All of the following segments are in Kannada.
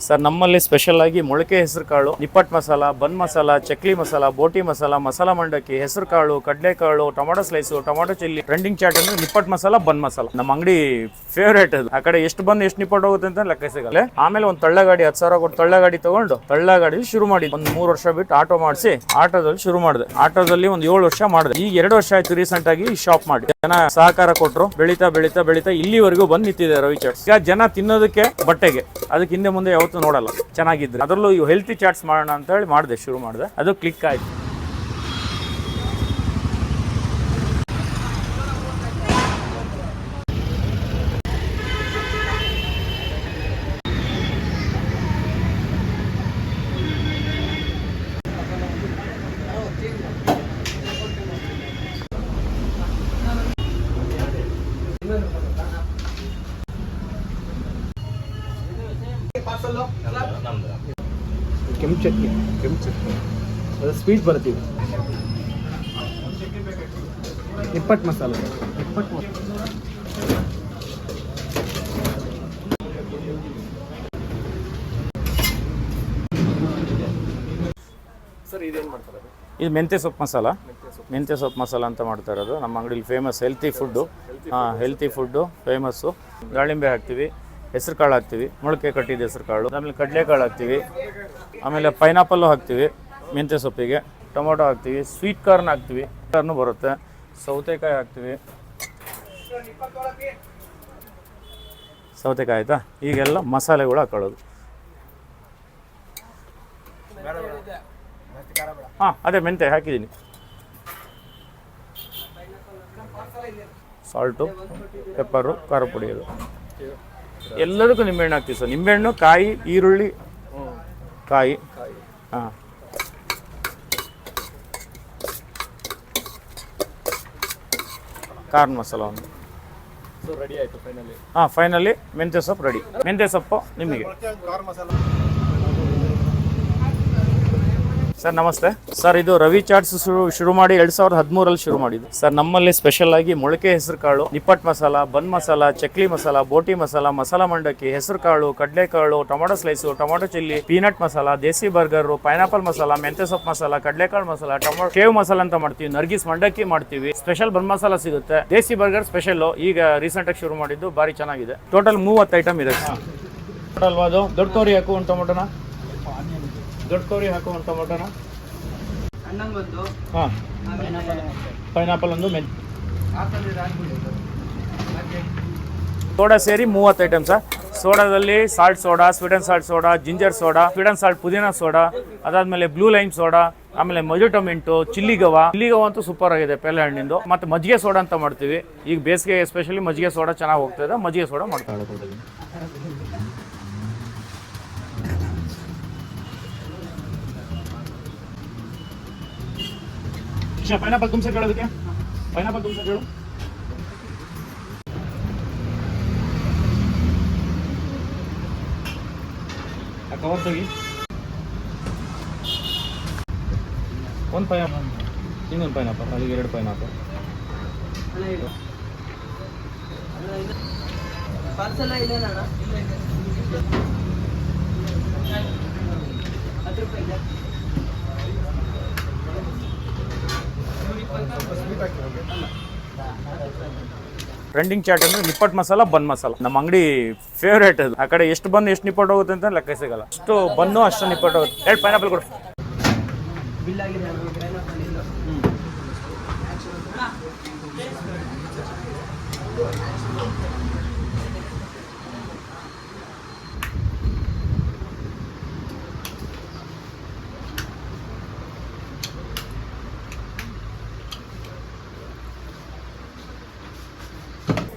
ಸರ್ ನಮ್ಮಲ್ಲಿ ಸ್ಪೆಷಲ್ ಆಗಿ ಮೊಳಕೆ ಹೆಸರು ಕಾಳು, ನಿಪ್ಪಟ್ಟು ಮಸಾಲ, ಬನ್ ಮಸಾಲ, ಚಕ್ಲಿ ಮಸಾಲ, ಬೋಟಿ ಮಸಾಲ, ಮಸಾಲ ಮಂಡಕ್ಕಿ, ಹೆಸರು ಕಾಳು, ಕಡಲೆಕಾಳು, tomato slice, tomato chilli, trending chaat ಅಂದ್ರೆ ನಿಪ್ಪಟ್ಟು ಮಸಾಲ, ಬನ್ ಮಸಾಲ. ನಮ್ಮ ಅಂಗಡಿ ಫೇವರೇಟ್ ಅದು. ಆ ಕಡೆ ಎಷ್ಟು ಬಂದು ಎಷ್ಟು ನಿಪ್ಪಟ್ಟು ಹೋಗುತ್ತೆ ಅಂತ ಲೆಕ್ಕ ಸಿಗಲ್ಲ. ಆಮೇಲೆ ಒಂದು ತಳ್ಳಗಾಡಿ 10,000 ಕೊಟ್ಟು ತಳ್ಳಗಾಡಿ ತಗೊಂಡು ತಳ್ಳಗಾಡಿ ಶುರು ಮಾಡಿ ಒಂದು 3 ವರ್ಷ ಬಿಟ್ಟು ಆಟೋ ಮಾಡಿಸಿ ಆಟೋದಲ್ಲಿ ಶುರು ಮಾಡಿದೆ. ಆಟೋದಲ್ಲಿ ಒಂದು 7 ವರ್ಷ ಮಾಡಿದೆ. ಈಗ 2 ವರ್ಷ ಆಯ್ತು ರೀಸೆಂಟ್ ಆಗಿ ಶಾಪ್ ಮಾಡಿ. ಜನ ಸಹಕಾರ ಕೊಟ್ಟರು. ಬೆಳೀತಾ ಬೆಳೀತಾ ಬೆಳೀತಾ ಇಲ್ಲಿವರೆಗೂ ಬಂದು ನಿಂತಿದೆ ರವಿ ಚಾಟ್ಸ್. ಈಗ ಜನ ತಿನ್ನೋದಕ್ಕೆ ಬಟ್ಟೆಗೆ ಅದಕ್ಕೆ ಹಿಂದೆ ಮುಂದೆ ಯಾವತ್ತೂ ನೋಡಲ್ಲ. ಚೆನ್ನಾಗಿದ್ರೆ ಅದರಲ್ಲೂ ಇವು ಹೆಲ್ತಿ ಚಾಟ್ಸ್ ಮಾಡೋಣ ಅಂತ ಹೇಳಿ ಮಾಡಿದೆ, ಶುರು ಮಾಡಿದೆ. ಅದು ಕ್ಲಿಕ್ ಆಯ್ತು. ಕೆಂಪು ಚಟ್ನಿ ಅದು ಸ್ವೀಟ್ ಬರ್ತೀವಿ. ನಿಪ್ಪಟ್ಟು ಮಸಾಲ ಸರ್ ಇದೇನು ಮಾಡ್ತಾರೆ? ಇದು ಮೆಂತ್ಯ ಸೊಪ್ಪು ಮಸಾಲ. ಮೆಂತ್ಯ ಸೊಪ್ಪು ಮಸಾಲ ಅಂತ ಮಾಡ್ತಾ ಇರೋದು. ನಮ್ಮ ಅಂಗಡಿಲಿ famous healthy food. Healthy food famous. ದಾಳಿಂಬೆ ಹಾಕ್ತೀವಿ, ಹೆಸರು ಕಾಳು ಹಾಕ್ತೀವಿ, ಮೊಳಕೆ ಕಟ್ಟಿದ ಹೆಸರು ಕಾಳು, ಆಮೇಲೆ ಕಡಲೆಕಾಳು ಹಾಕ್ತೀವಿ, ಆಮೇಲೆ ಪೈನಾಪಲ್ಲು ಹಾಕ್ತೀವಿ ಮೆಂತ್ಯ ಸೊಪ್ಪಿಗೆ, ಟೊಮೊಟೊ ಹಾಕ್ತೀವಿ, ಸ್ವೀಟ್ ಕಾರ್ನ್ ಹಾಕ್ತೀವಿ, ಕಾರ್ನು ಬರುತ್ತೆ, ಸೌತೆಕಾಯಿ ಹಾಕ್ತೀವಿ. ಸೌತೆಕಾಯಿ ಆಯಿತಾ? ಈಗೆಲ್ಲ ಮಸಾಲೆಗಳು ಹಾಕೊಳ್ಳೋದು. ಹಾಂ ಅದೇ ಮೆಂತ್ಯ ಹಾಕಿದ್ದೀನಿ. ಸಾಲ್ಟು, ಪೆಪ್ಪರು, ಖಾರ ಪುಡಿ. ಅದು ಎಲ್ಲದಕ್ಕೂ ನಿಂಬೆಹಣ್ಣು ಹಾಕ್ತೀವಿ ಸರ್. ನಿಂಬೆಹಣ್ಣು, ಕಾಯಿ, ಈರುಳ್ಳಿ, ಕಾಯಿ. ಹಾಂ ಕಾರ್ನ್ ಮಸಾಲ ಒಂದು. ಸೊ ರೆಡಿ ಆಯಿತು ಫೈನಲಿ. ಹಾಂ ಫೈನಲಿ ಮೆಂತ್ಯ ಸೊಪ್ಪು ರೆಡಿ. ಮೆಂತ್ಯ ಸೊಪ್ಪು ನಿಮಗೆ. ಸರ್ ನಮಸ್ತೆ ಸರ್. ಇದು ರವಿ ಚಾಟ್ಸ್ ಶುರು ಮಾಡಿ 2013 ಶುರು ಮಾಡಿದ್ದು ಸರ್. ನಮ್ಮಲ್ಲಿ ಸ್ಪೆಷಲ್ ಆಗಿ ಮೊಳಕೆ ಹೆಸರು ಕಾಳು, ನಿಪ್ಪಟ್ಟು ಮಸಾಲ, ಬನ್ ಮಸಾಲ, ಚಕ್ಲಿ ಮಸಾಲ, ಬೋಟಿ ಮಸಾಲ, ಮಸಾಲ ಮಂಡಕ್ಕಿ, ಹೆಸರು ಕಾಳು, ಕಡಲೆಕಾಳು, tomato slice, tomato chilli, peanut masala, desi burger, pineapple masala, ಮೆಂತ್ಯ ಸೊಪ್ಪು ಮಸಾಲ, ಕಡಲೆಕಾಳು ಮಸಾಲ, ಟೊಮೊಟೊ ಶೇವ್ ಮಸಾಲ ಅಂತ ಮಾಡ್ತೀವಿ, ನರ್ಗಿಸ್ ಮಂಡಕ್ಕಿ ಮಾಡ್ತೀವಿ, ಸ್ಪೆಷಲ್ ಬನ್ ಮಸಾಲ ಸಿಗುತ್ತೆ, ದೇಸಿ ಬರ್ಗರ್ ಸ್ಪೆಷಲ್ ಈಗ ರೀಸೆಂಟ್ ಆಗಿ ಶುರು ಮಾಡಿದ್ದು, ಭಾರಿ ಚೆನ್ನಾಗಿದೆ. ಟೋಟಲ್ 30 ಐಟಮ್ ಇದೆ. ಟೋಟಲ್ ಅದು ದೊಡ್ಡ ಕೋರಿ ಹಾಕು ಒಂದು ಟೊಮೊಟೊನ, ದೊಡ್ಡ ಕೋರಿ ಹಾಕು ಒಂದು ಟೊಮೊಟೊನ. ಹಾಂ ಪೈನಾಪಲ್ ಒಂದು, ಸೋಡಾ ಸೇರಿ 30 ಐಟಮ್ ಸರ್. ಸೋಡಾದಲ್ಲಿ salt soda, sweet and salt soda, ginger soda, sweet and salt ಪುದೀನ ಸೋಡಾ, ಅದಾದಮೇಲೆ ಬ್ಲೂ ಲೈಮ್ ಸೋಡಾ, ಆಮೇಲೆ ಮೊಜಿಟೊ ಮಿಂಟು, ಚಿಲ್ಲಿಗವ ಅಂತೂ ಸೂಪರ್ ಆಗಿದೆ ಪೇಲೆ ಹಣ್ಣಿಂದು. ಮತ್ತು ಮಜ್ಜಿಗೆ ಸೋಡಾ ಅಂತ ಮಾಡ್ತೀವಿ. ಈಗ ಬೇಸಿಗೆ ಎಸ್ಪೆಷಲಿ ಮಜ್ಜಿಗೆ ಸೋಡಾ ಚೆನ್ನಾಗಿ ಹೋಗ್ತಾಯಿದೆ. ಮಜ್ಜಿಗೆ ಸೋಡಾ ಮಾಡ್ತಾ ಇದ್ದೀವಿ. ಪೈನಾಪಲ್ ತುಂಬ ಸರ್ ಕೇಳೋದಕ್ಕೆ, ಪೈನಾಪಲ್ ತುಂಬ ಸರ್ ಕೇಳು. ಕವರ್ ತೆಗಿ. ಒಂದು ಪೈನಾಪಲ್, ಇನ್ನೊಂದು ಪೈನಾಪಲ್, ಅಲ್ಲಿಗೆ 2 ಪೈನಾಪಲ್. ಟ್ರೆಂಡಿಂಗ್ ಚಾಟ್ ಅಂದ್ರೆ ನಿಪ್ಪಟ್ಟು ಮಸಾಲ, ಬನ್ ಮಸಾಲ. ನಮ್ಮ ಅಂಗಡಿ ಫೇವರೇಟ್ ಅದು. ಆ ಕಡೆ ಎಷ್ಟು ಬಂದು ಎಷ್ಟು ನಿಪ್ಪಟ್ಟು ಹೋಗುತ್ತೆ ಅಂತ ಲೆಕ್ಕ ಸಿಗಲ್ಲ. ಅಷ್ಟು ಬನ್ನು ಅಷ್ಟು ನಿಪ್ಪಟ್ಟು ಹೋಗುತ್ತೆ. 2 ಪೈನಾಪಲ್ ಕೊಡು.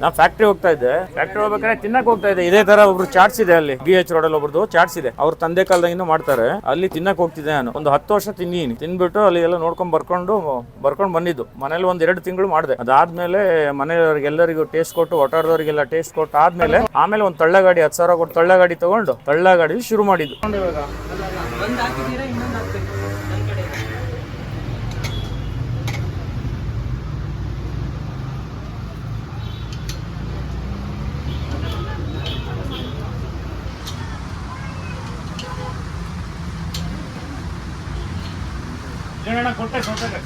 ನಾ ಫ್ಯಾಕ್ಟ್ರಿ ಹೋಗ್ತಾ ಇದ್ದೆ. ಫ್ಯಾಕ್ಟ್ರಿ ಹೋಗ್ಬೇಕಾದ್ರೆ ತಿನ್ನಕ್ ಹೋಗ್ತಾ ಇದ್ದೆ. ಇದೇ ತರ ಒಬ್ರು ಚಾಟ್ಸ್ ಇದೆ ಅಲ್ಲಿ BH ರೋಡ್ ಅಲ್ಲಿ ಒಬ್ರದ್ದು ಚಾಟ್ಸ್ ಇದೆ. ಅವ್ರ ತಂದೆ ಕಾಲದಾಗಿಂದ ಮಾಡ್ತಾರೆ. ಅಲ್ಲಿ ತಿನ್ನಕ್ ಹೋಗ್ತಿದ್ದೆ ನಾನು. ಒಂದು 10 ವರ್ಷ ತಿನ್ಬಿಟ್ಟು ಅಲ್ಲಿ ಎಲ್ಲ ನೋಡ್ಕೊಂಡ್ ಬರ್ಕೊಂಡು ಬಂದಿದ್ದು. ಮನೇಲಿ 1-2 ತಿಂಗಳು ಮಾಡಿದೆ. ಅದಾದ್ಮೇಲೆ ಮನೆಯವರಿಗೆಲ್ಲರಿಗೂ ಟೇಸ್ಟ್ ಕೊಟ್ಟು, ಒಟಾರದವರಿಗೆಲ್ಲ ಟೇಸ್ಟ್ ಕೊಟ್ಟು ಆದ್ಮೇಲೆ ಆಮೇಲೆ ಒಂದು ತಳ್ಳಗಾಡಿ 10,000 ಕೊಟ್ಟು ತಳ್ಳಗಾಡಿ ತಗೊಂಡು ತಳ್ಳಗಾಡಿ ಶುರು ಮಾಡಿದ್ದು. ಏನಣ್ಣ ಕೊಟ್ಟೆ ಸೌತೆಕಾಯಿ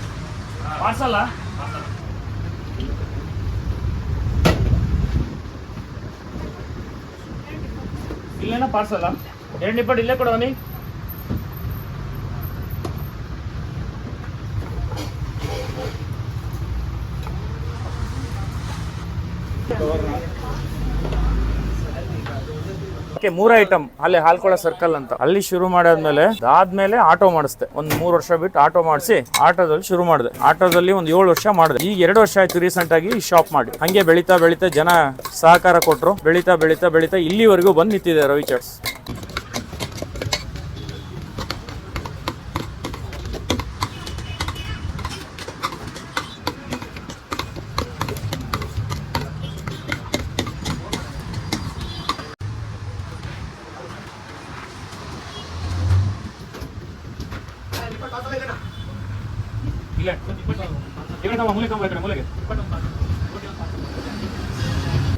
ಪಾರ್ಸಲ್ಲ ಇಲ್ಲೇನ ಪಾರ್ಸಲ್ಲ 2 ನಿಪ್ಪಟ್ಟು ಇಲ್ಲೇ ಕೊಡವನಿ ಮೂರು ಐಟಮ್ ಅಲ್ಲಿ ಹಾಲ್ಕೊಳ ಸರ್ಕಲ್ ಅಂತ ಅಲ್ಲಿ ಶುರು ಮಾಡಾದ್ಮೇಲೆ ಅದಾದ್ಮೇಲೆ ಆಟೋ ಮಾಡಿಸ್ದೆ ಒಂದ್ 3 ವರ್ಷ ಬಿಟ್ಟು ಆಟೋ ಮಾಡಿಸಿ ಆಟೋದಲ್ಲಿ ಶುರು ಮಾಡಿದೆ ಆಟೋದಲ್ಲಿ ಒಂದು 7 ವರ್ಷ ಮಾಡಿದೆ ಈಗ 2 ವರ್ಷ ಆಯ್ತು ರೀಸೆಂಟ್ ಆಗಿ ಶಾಪ್ ಮಾಡಿ ಹಂಗೆ ಬೆಳೀತಾ ಬೆಳೀತಾ ಜನ ಸಹಕಾರ ಕೊಟ್ರು ಬೆಳೀತಾ ಬೆಳೀತಾ ಬೆಳೀತಾ ಇಲ್ಲಿವರೆಗೂ ಬಂದು ನಿಂತಿದೆ ರವಿ ಚಾಟ್ಸ್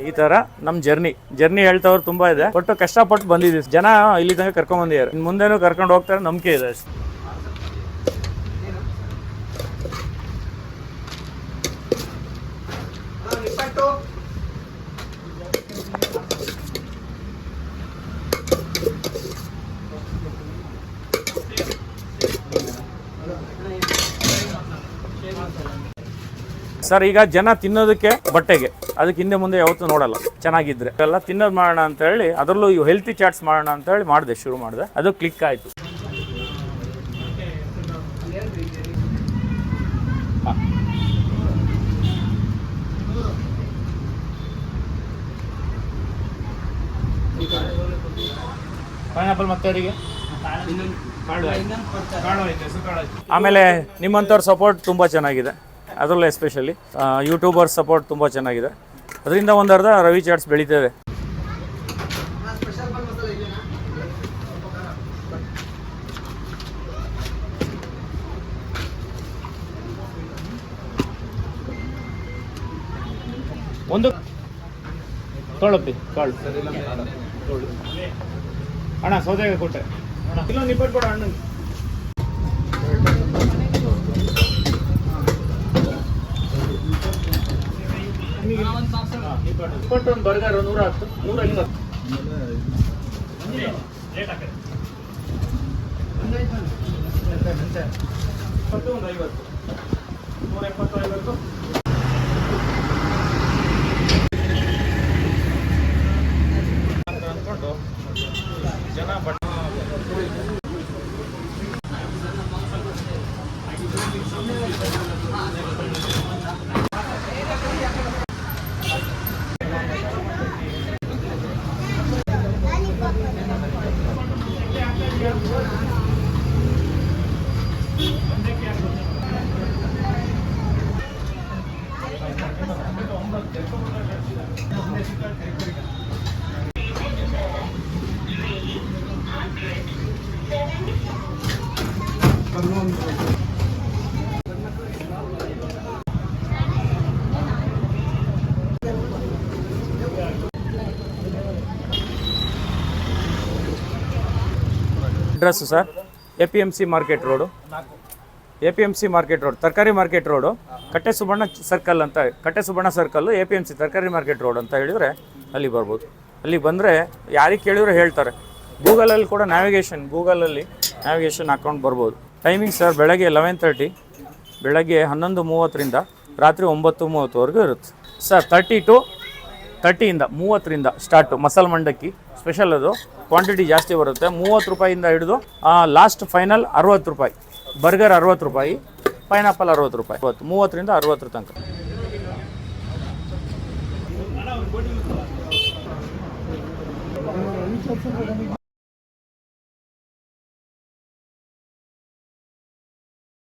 ಈ ತರ ನಮ್ ಜರ್ನಿ ಹೇಳ್ತವ್ರು ತುಂಬಾ ಇದೆ ಒಟ್ಟು ಕಷ್ಟಪಟ್ಟು ಬಂದಿದ್ದೀವಿ ಜನ ಇಲ್ಲಿ ತನಕ ಕರ್ಕೊಂಡ್ ಬಂದಿದ್ದಾರೆ ಮುಂದೆನೂ ಕರ್ಕೊಂಡು ಹೋಗ್ತಾರೆ ನಂಬಿಕೆ ಇದೆ ಅಷ್ಟೇ ಸರ್ ಈಗ ಜನ ತಿನ್ನೋದಕ್ಕೆ ಬಟ್ಟೆಗೆ ಅದಕ್ಕೆ ಹಿಂದೆ ಮುಂದೆ ಯಾವತ್ತೂ ನೋಡಲ್ಲ ಚೆನ್ನಾಗಿದ್ರೆ ಎಲ್ಲ ತಿನ್ನೋದು ಮಾಡೋಣ ಅಂತ ಹೇಳಿ ಅದರಲ್ಲೂ ಇವು ಹೆಲ್ತಿ ಚಾಟ್ಸ್ ಮಾಡೋಣ ಅಂತ ಹೇಳಿ ಮಾಡಿದೆ ಶುರು ಮಾಡಿದೆ ಅದು ಕ್ಲಿಕ್ ಆಯಿತು ಪೈನಾಪಲ್ ಮತ್ತೆ ಅವರಿಗೆ ಆಮೇಲೆ ನಿಮ್ಮಂಥವ್ರ ಸಪೋರ್ಟ್ ತುಂಬ ಚೆನ್ನಾಗಿದೆ ಅದರಲ್ಲೂ ಎಸ್ಪೆಷಲಿ ಯೂಟ್ಯೂಬರ್ ಸಪೋರ್ಟ್ ತುಂಬ ಚೆನ್ನಾಗಿದೆ ಅದರಿಂದ ಒಂದರ್ಧ ರವಿ ಚಾಟ್ಸ್ ಬೆಳೀತೇವೆ ಒಂದು ತೊಳಪ್ಪಿ ಕಾಳು ಅಣ್ಣ ಸೌದೆಗೆ ಕೊಟ್ಟೆ ಇಲ್ಲೊಂದು ನಿಪ್ಪಟ್ಟು ಕೊಡ ಅಣ್ಣ ನಿಪ್ಪಟ್ಟು ಒಂದು ಬರ್ಗರ್ 110 150 ಒಂದು 50 170 50 ಅಂದ್ಕೊಂಡು ಜನ but address sir APMC market road APMC market road ತರಕಾರಿ ಮಾರ್ಕೆಟ್ ರೋಡು ಕಟ್ಟೆ ಸುಬ್ಬಣ್ಣ ಸರ್ಕಲ್ ಅಂತ ಕಟ್ಟೆ ಸುಬ್ಬಣ್ಣ ಸರ್ಕಲ್ಲು APMC ತರಕಾರಿ ಮಾರ್ಕೆಟ್ ರೋಡ್ ಅಂತ ಹೇಳಿದರೆ ಅಲ್ಲಿ ಬರ್ಬೋದು ಅಲ್ಲಿ ಬಂದರೆ ಯಾರಿಗೆ ಕೇಳಿದ್ರು ಹೇಳ್ತಾರೆ ಗೂಗಲಲ್ಲಿ ಕೂಡ ಗೂಗಲಲ್ಲಿ ನ್ಯಾವಿಗೇಷನ್ ಹಾಕ್ಕೊಂಡು ಬರ್ಬೋದು ಟೈಮಿಂಗ್ ಸರ್ ಬೆಳಗ್ಗೆ 11:30 ಬೆಳಗ್ಗೆ 11:30ರಿಂದ ರಾತ್ರಿ 9:30ವರೆಗೂ ಇರುತ್ತೆ ಸರ್ 30 30ರಿಂದ ಸ್ಟಾರ್ಟು ಮಸಾಲೆ ಮಂಡಕ್ಕಿ ಸ್ಪೆಷಲ್ ಅದು ಕ್ವಾಂಟಿಟಿ ಜಾಸ್ತಿ ಬರುತ್ತೆ 30 ರೂಪಾಯಿಂದ ಹಿಡಿದು ಲಾಸ್ಟ್ ಫೈನಲ್ 60 ರೂಪಾಯಿ ಬರ್ಗರ್ 60 ರೂಪಾಯಿ ಪೈನಾಪಲ್ 60 ರೂಪಾಯಿ 30ರಿಂದ 60 ತನಕ